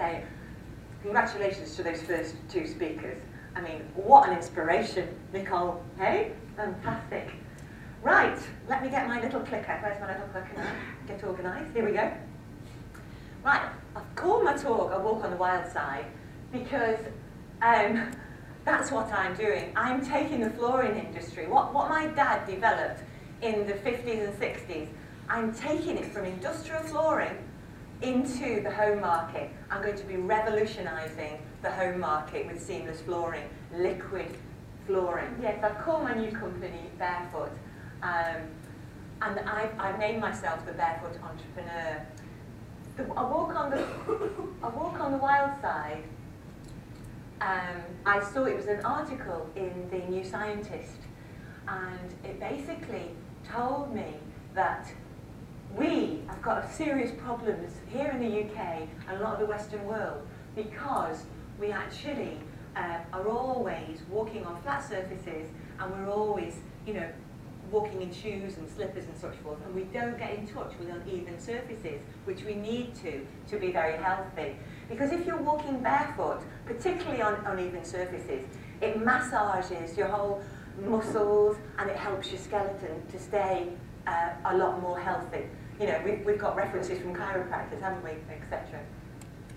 say congratulations to those first two speakers. I mean, what an inspiration, Nicole, hey? Fantastic. Right, let me get my little clicker. Where's my little clicker now? Get organised, here we go. Right, I've called my talk A Walk on the Wild Side because that's what I'm doing. I'm taking the flooring industry, what my dad developed in the 50s and 60s, I'm taking it from industrial flooring into the home market. I'm going to be revolutionising the home market with seamless flooring, liquid flooring. Yes, I've called my new company Barefoot, and I've named myself the Barefoot Entrepreneur. A walk on the wild side. I saw it was an article in the New Scientist, and it basically told me that we have got serious problems here in the UK and a lot of the Western world because we actually are always walking on flat surfaces, and we're always, you know, walking in shoes and slippers and such forth, and we don't get in touch with uneven surfaces, which we need to be very healthy. Because if you're walking barefoot, particularly on uneven surfaces, it massages your whole muscles and it helps your skeleton to stay a lot more healthy. You know, we've got references from chiropractors, haven't we, etc.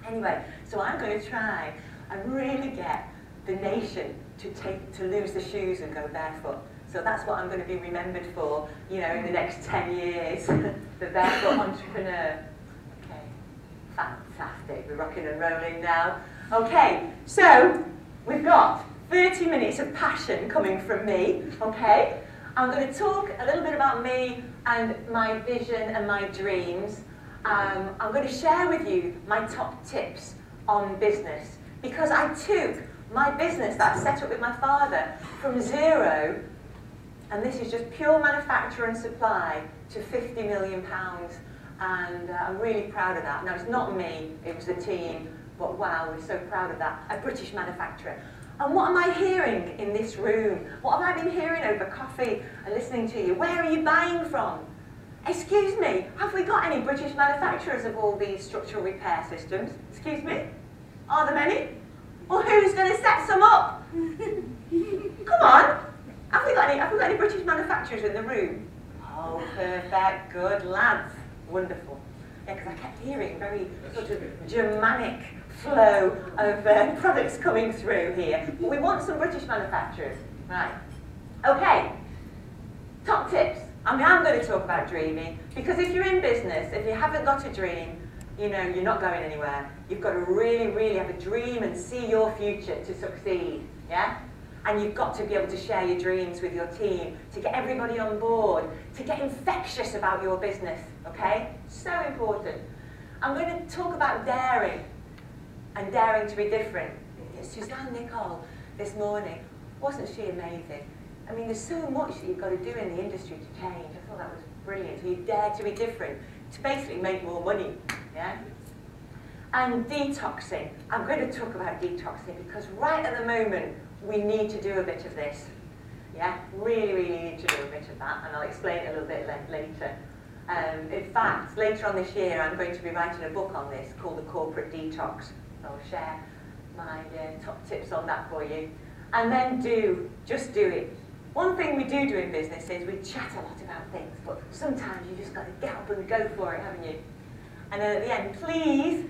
Anyway, so I'm going to try and really get the nation to lose the shoes and go barefoot. So that's what I'm going to be remembered for, you know, in the next 10 years, the Barefoot Entrepreneur. Okay, fantastic, we're rocking and rolling now. Okay, so we've got 30 minutes of passion coming from me, okay? I'm going to talk a little bit about me and my vision and my dreams. I'm going to share with you my top tips on business, because I took my business that I set up with my father from zero, and this is just pure manufacture and supply, to £50 million, and I'm really proud of that. Now, it's not me, it was the team, but wow, we're so proud of that. A British manufacturer. And what am I hearing in this room? What have I been hearing over coffee and listening to you? Where are you buying from? Excuse me, have we got any British manufacturers of all these structural repair systems? Excuse me? Are there many? Well, who's going to set some up? Come on. Have we got any British manufacturers in the room? Oh, perfect, good lads, wonderful. Yeah, because I kept hearing very sort of Germanic flow of products coming through here. But we want some British manufacturers, right? Okay, top tips. I mean, I'm going to talk about dreaming, because if you're in business, if you haven't got a dream, you know, you're not going anywhere. You've got to really, really have a dream and see your future to succeed, yeah? And you've got to be able to share your dreams with your team, to get everybody on board, to get infectious about your business, okay? So important. I'm going to talk about daring, and daring to be different. Suzanne Nicole this morning, wasn't she amazing? I mean, there's so much that you've got to do in the industry to change. I thought that was brilliant. So you dare to be different, to basically make more money, yeah? And detoxing. I'm going to talk about detoxing, because right at the moment, we need to do a bit of this. Yeah, really, really need to do a bit of that, and I'll explain it a little bit later. In fact, later on this year, I'm going to be writing a book on this called The Corporate Detox. I'll share my top tips on that for you. And then just do it. One thing we do in business is we chat a lot about things, but sometimes you just got to get up and go for it, haven't you? And then at the end, please,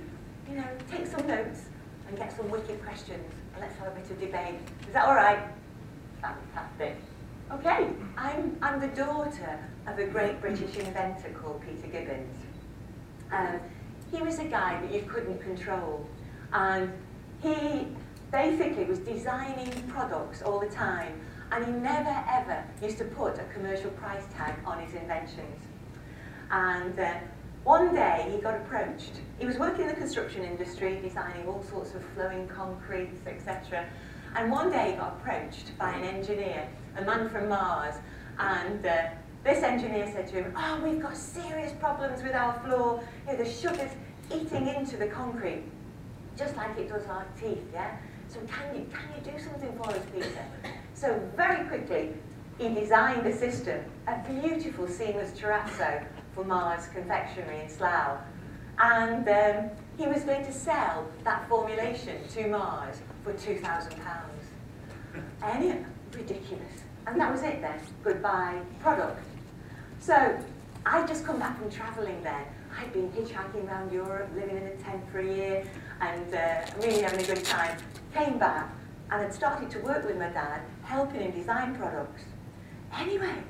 you know, take some notes and get some wicked questions, and let's have a bit of debate. Is that all right? Fantastic. Okay, I'm the daughter of a great British inventor called Peter Gibbins. He was a guy that you couldn't control, and he basically was designing products all the time, and he never ever used to put a commercial price tag on his inventions. And one day he got approached. He was working in the construction industry, designing all sorts of flowing concretes, etc. And one day he got approached by an engineer, a man from Mars, and this engineer said to him, "Oh, we've got serious problems with our floor. You know, the sugar's eating into the concrete, just like it does our teeth, yeah? So can you do something for us, Peter?" So very quickly, he designed a system, a beautiful seamless terrazzo for Mars Confectionery in Slough. And he was going to sell that formulation to Mars for £2,000. Anyway, ridiculous. And that was it then. Goodbye, product. So I'd just come back from travelling then. I'd been hitchhiking around Europe, living in a tent for a year, and really having a good time. Came back and had started to work with my dad, helping him design products. Anyway,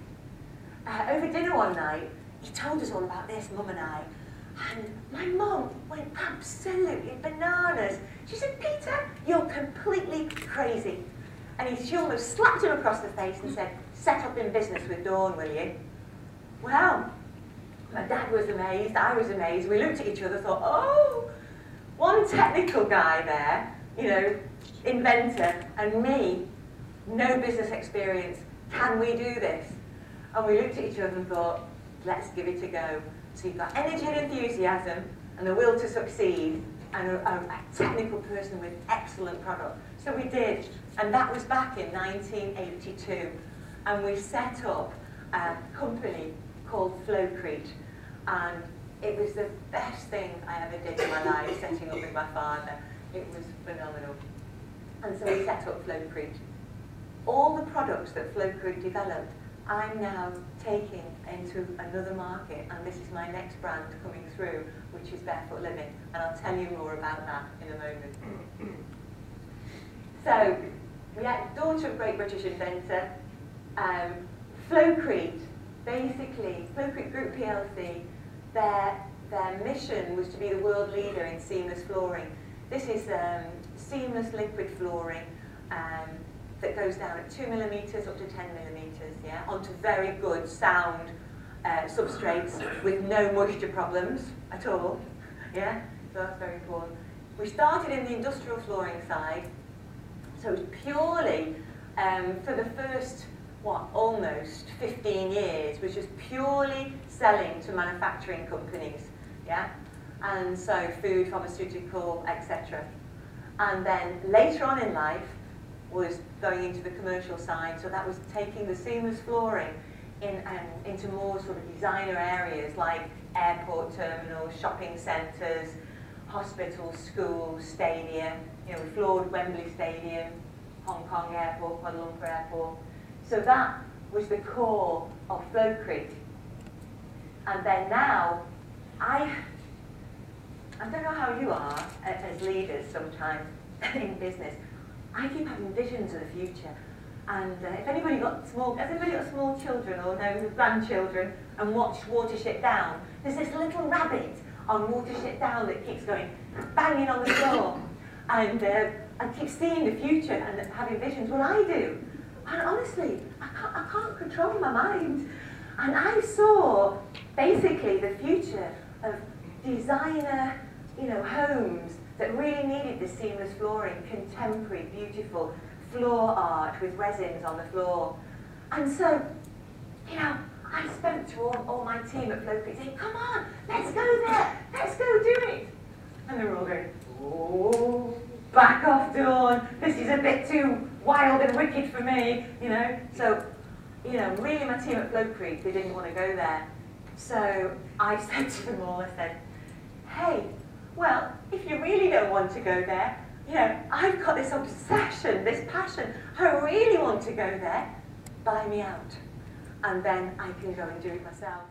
over dinner one night, he told us all about this, Mum and I, and my mum went absolutely bananas. She said, Peter, you're completely crazy. And she almost slapped him across the face and said, set up in business with Dawn, will you? Well, my dad was amazed, I was amazed. We looked at each other, thought, oh, one technical guy there, you know, inventor, and me, no business experience. Can we do this? And we looked at each other and thought, let's give it a go. So you've got energy and enthusiasm and the will to succeed and a technical person with excellent product. So we did, and that was back in 1982. And we set up a company called Flowcrete, and it was the best thing I ever did in my life, setting up with my father. It was phenomenal. And so we set up Flowcrete. All the products that Flowcrete developed, I'm now taking into another market, and this is my next brand coming through, which is Barefoot Living, and I'll tell you more about that in a moment. So, yeah, daughter of great British inventor, Flowcrete, basically, Flowcrete Group PLC, their mission was to be the world leader in seamless flooring. This is seamless liquid flooring that goes down at 2 millimetres up to 10 millimetres, yeah, onto very good, sound substrates with no moisture problems at all, yeah, so that's very important. We started in the industrial flooring side, so it was purely, for the first, almost 15 years, was just purely selling to manufacturing companies, yeah, and so food, pharmaceutical, etc. And then later on in life was going into the commercial side, so that was taking the seamless flooring into more sort of designer areas like airport terminals, shopping centres, hospitals, schools, stadia. You know, we floored Wembley Stadium, Hong Kong Airport, Kuala Lumpur Airport. So that was the core of Flowcrete. And then now, I don't know how you are as leaders sometimes in business. I keep having visions of the future. And if has anybody got small children or no grandchildren and watched Watership Down? There's this little rabbit on Watership Down that keeps going banging on the floor. And I keep seeing the future and having visions. Well, I do. And honestly, I can't control my mind. And I saw basically the future of designer, homes that really needed this seamless flooring, contemporary, beautiful floor art with resins on the floor. And so, I spoke to all my team at Flowcrete saying, come on, let's go there, let's go do it. And they were all going, oh, back off, Dawn, this is a bit too wild and wicked for me, So, really my team at Flowcrete, they didn't want to go there. So I said to them all, I said, hey, well, if you really don't want to go there, I've got this obsession, this passion, I really want to go there, buy me out. And then I can go and do it myself.